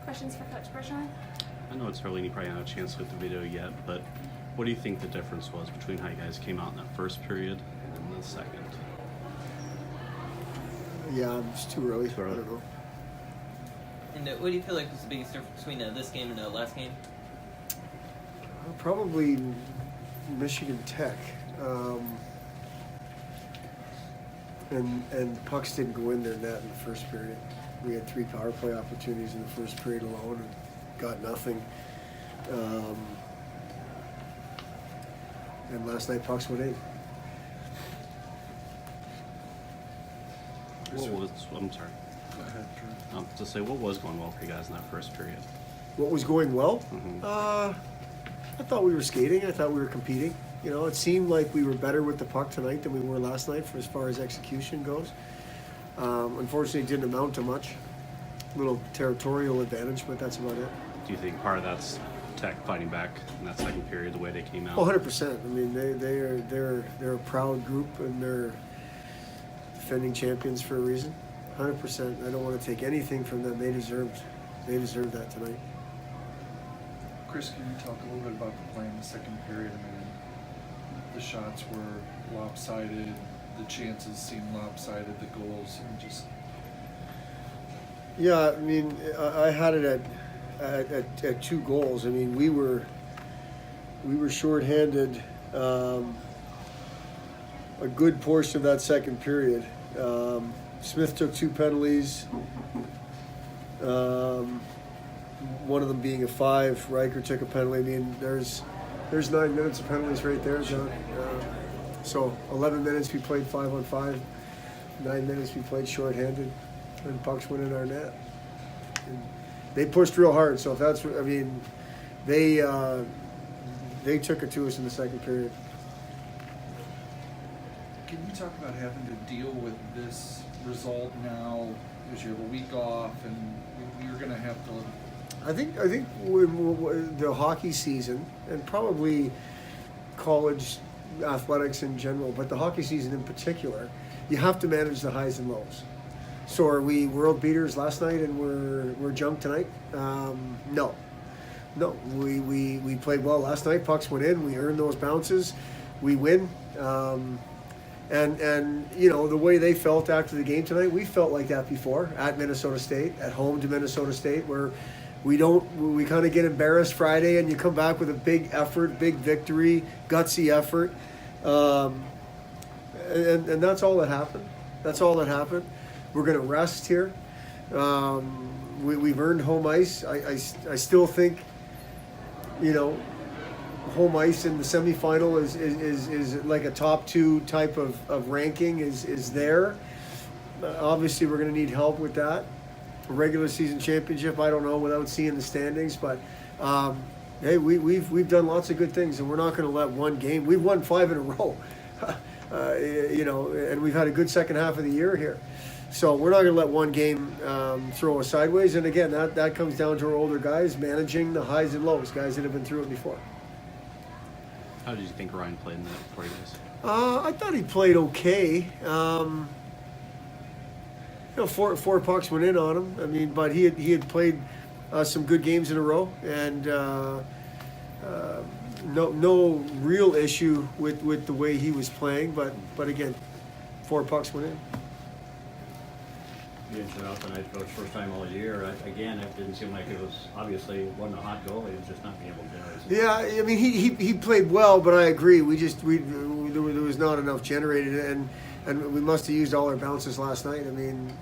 Questions for Coach Bergeron? I know it's early and you probably haven't had a chance to look at the video yet, but what do you think the difference was between how you guys came out in that first period and the second? Yeah, it's too early. Too early. I don't know. And what do you feel like was the biggest difference between this game and the last game? Probably Michigan Tech. And pucks didn't go in their net in the first period. We had 3 power play opportunities in the first period alone and got nothing. And last night pucks went in. I'm sorry. Go ahead, Drew. To say, what was going well for you guys in that first period? What was going well? Mm-hmm. I thought we were skating. I thought we were competing. You know, it seemed like we were better with the puck tonight than we were last night for as far as execution goes. Unfortunately, it didn't amount to much. Little territorial advantage, but that's about it. Do you think part of that's Tech fighting back in that second period, the way they came out? Oh, 100%. I mean, they're a proud group and they're defending champions for a reason. 100%. I don't want to take anything from them. They deserved that tonight. Chris, can you talk a little bit about the play in the second period? I mean, the shots were lopsided, the chances seemed lopsided, the goals, and just... Yeah, I mean, I had it at 2 goals. I mean, we were shorthanded a good portion of that second period. Smith took 2 penalties. One of them being a 5. Riker took a penalty. I mean, there's 9 minutes of penalties right there, John. So 11 minutes we played 5-on-5. 9 minutes we played shorthanded, and pucks went in our net. And they pushed real hard. So if that's, I mean, they took it to us in the second period. Can you talk about having to deal with this result now because you have a week off and you're going to have to... I think the hockey season, and probably college athletics in general, but the hockey season in particular, you have to manage the highs and lows. So are we world beaters last night and we're junk tonight? No. We played well last night. Pucks went in. We earned those bounces. We win. And you know, the way they felt after the game tonight, we felt like that before at Minnesota State, at home to Minnesota State, where we kind of get embarrassed Friday and you come back with a big effort, big victory, gutsy effort. And that's all that happened. That's all that happened. We're going to rest here. We've earned home ice. I still think, you know, home ice in the semifinal is like a top 2 type of ranking is there. Obviously, we're going to need help with that. A regular season championship, I don't know without seeing the standings, but hey, we've done lots of good things, and we're not going to let one game. We've won 5 in a row, you know, and we've had a good second half of the year here. So we're not going to let one game throw us sideways. And again, that comes down to our older guys managing the highs and lows, guys that have been through it before. How did you think Ryan played in that for you guys? I thought he played okay. You know, four pucks went in on him. I mean, but he had played some good games in a row, and no real issue with the way he was playing. But again, 4 pucks went in. You didn't shut out tonight, Coach, first time all year. Again, it didn't seem like it was, obviously, wasn't a hot goal. He was just not being able to generate some. Yeah, I mean, he played well, but I agree. There was not enough generated, and we must have used all our bounces last night. I mean,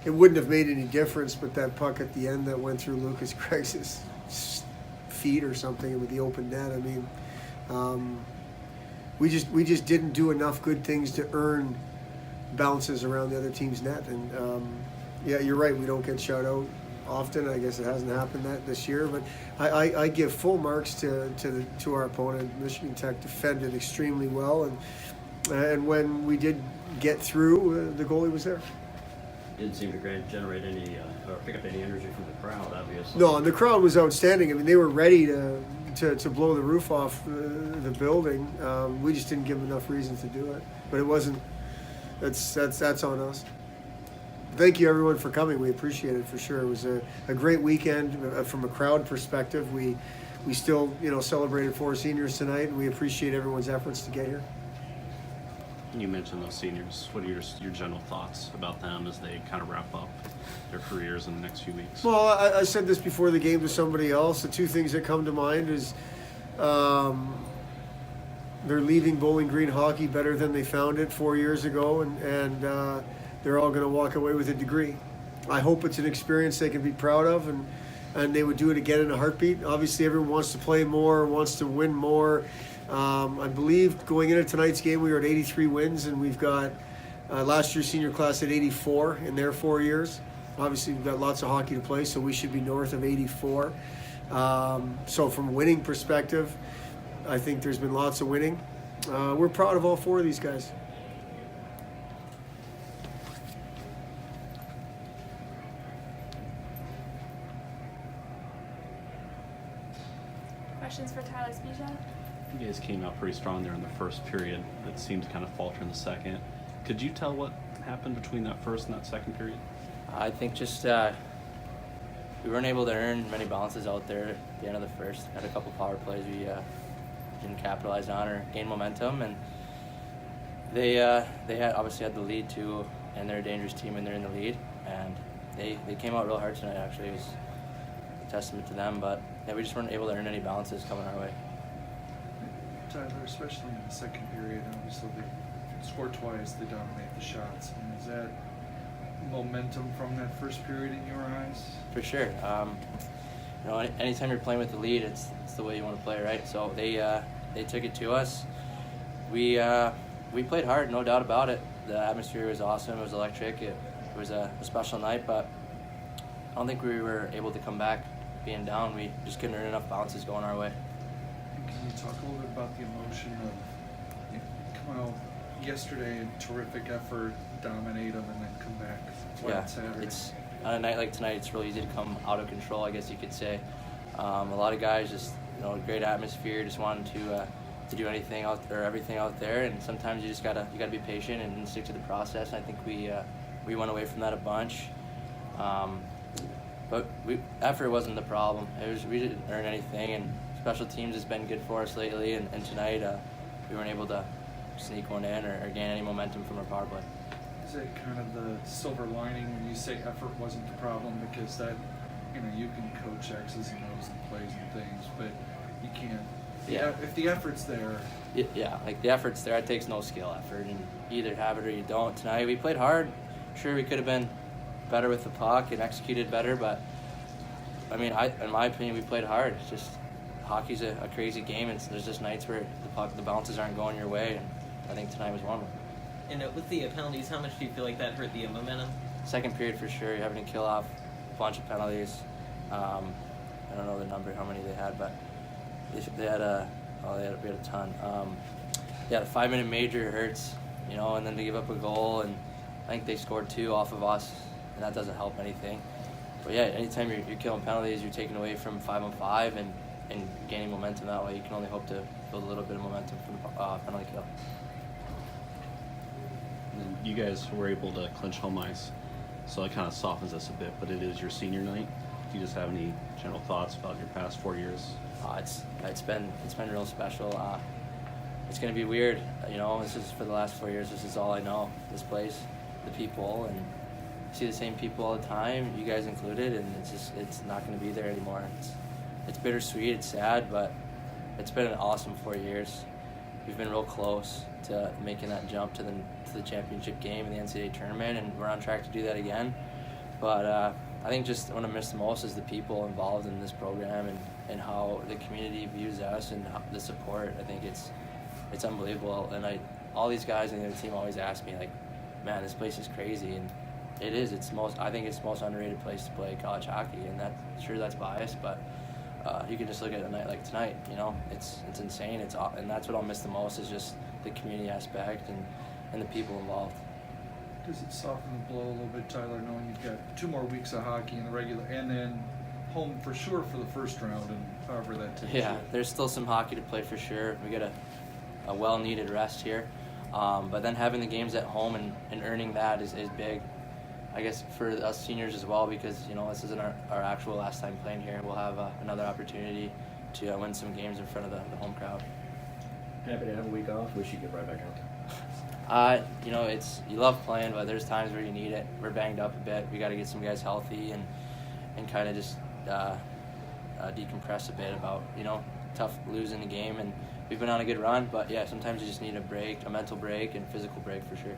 it wouldn't have made any difference, but that puck at the end that went through Lucas Greg's feet or something with the open net. I mean, we just didn't do enough good things to earn bounces around the other team's net, and yeah, you're right. We don't get shut out often. I guess it hasn't happened this year, but I give full marks to our opponent. Michigan Tech defended extremely well, and when we did get through, the goalie was there. Didn't seem to generate any or pick up any energy from the crowd, obviously. No, and the crowd was outstanding. I mean, they were ready to blow the roof off the building. We just didn't give them enough reasons to do it, but it wasn't. That's on us. thank you everyone for coming. We appreciate it for sure. It was a great weekend from a crowd perspective. We still, celebrated 4 seniors tonight, and we appreciate everyone's efforts to get here. You mentioned those seniors. What are your general thoughts about them as they kind of wrap up their careers in the next few weeks? Well, I said this before the game to somebody else. The 2 things that come to mind is they're leaving Bowling Green hockey better than they found it 4 years ago, and they're all going to walk away with a degree. I hope it's an experience they can be proud of, and they would do it again in a heartbeat. Obviously, everyone wants to play more, wants to win more. I believe going into tonight's game, we were at 83 wins, and we've got last year's senior class at 84 in their 4 years. Obviously, we've got lots of hockey to play, so we should be north of 84. So from a winning perspective, I think there's been lots of winning. We're proud of all 4 of these guys. Questions for Tyler Spezia? You guys came out pretty strong there in the first period. It seemed to kind of falter in the second. Could you tell what happened between that first and that second period? I think just we weren't able to earn many bounces out there at the end of the first. Had a couple power plays we didn't capitalize on or gain momentum, and they obviously had the lead too, and they're a dangerous team and they're in the lead, and they came out real hard tonight. Actually, it was a testament to them, but yeah, we just weren't able to earn any bounces coming our way. Tyler, especially in the second period, obviously they scored twice, they dominate the shots. And is that momentum from that first period in your eyes? For sure. Anytime you're playing with the lead, it's the way you want to play, right? So they took it to us. We played hard, no doubt about it. The atmosphere was awesome. It was electric. It was a special night, but I don't think we were able to come back being down. We just couldn't earn enough bounces going our way. Can you talk a little bit about the emotion of coming out yesterday, a terrific effort, dominate them, and then come back flat Saturday? It's on a night like tonight, it's really easy to come out of control, I guess you could say. A lot of guys just, great atmosphere, just wanting to do anything out or everything out there, and sometimes you just gotta be patient and stick to the process. I think we went away from that a bunch, but effort wasn't the problem. We didn't earn anything, and special teams has been good for us lately, and tonight we weren't able to sneak one in or gain any momentum from our power play. Is that kind of the silver lining when you say effort wasn't the problem? Because that, you can coach X's and O's and plays and things, but you can't. Yeah. If the effort's there. Yeah, like the effort's there. It takes no skill effort, and you either have it or you don't. Tonight we played hard. Sure, we could have been better with the puck and executed better, but in my opinion, we played hard. It's just hockey's a crazy game, and there's just nights where the bounces aren't going your way, and I think tonight was one of them. And with the penalties, how much do you feel like that hurt the momentum? Second period for sure, you're having to kill off a bunch of penalties. I don't know the number, how many they had, but we had a ton. The 5-minute major hurts, and then to give up a goal, and I think they scored 2 off of us, and that doesn't help anything. But yeah, anytime you're killing penalties, you're taking away from 5-on-5 and gaining momentum that way. You can only hope to build a little bit of momentum from the penalty kill. And you guys were able to clinch home ice, so it kind of softens us a bit, but it is your senior night. Do you just have any general thoughts about your past 4 years? It's been real special. It's going to be weird. This is for the last 4 years. This is all I know. This place, the people, and see the same people all the time, you guys included, and it's not going to be there anymore. It's bittersweet. It's sad, but it's been an awesome 4 years. We've been real close to making that jump to the championship game in the NCAA tournament, and we're on track to do that again. But I think just what I miss the most is the people involved in this program and how the community views us and the support. I think it's unbelievable. And all these guys in the team always ask me, like, man, this place is crazy. And it is. I think it's the most underrated place to play college hockey. And that's biased, but you can just look at a night like tonight. It's insane. And that's what I'll miss the most is just the community aspect and the people involved. Does it soften the blow a little bit, Tyler, knowing you've got 2 more weeks of hockey in the regular, and then home for sure for the first round, and however that takes Yeah, you? there's still some hockey to play for sure. We get a well-needed rest here, but then having the games at home and earning that is big. I guess for us seniors as well, because this isn't our actual last time playing here. We'll have another opportunity to win some games in front of the home crowd. Happy to have a week off. Wish you could get right back out there. You love playing, but there's times where you need it. We're banged up a bit. We got to get some guys healthy and kind of just decompress a bit about tough losing the game. And we've been on a good run, but yeah, sometimes you just need a break, a mental break and physical break for sure.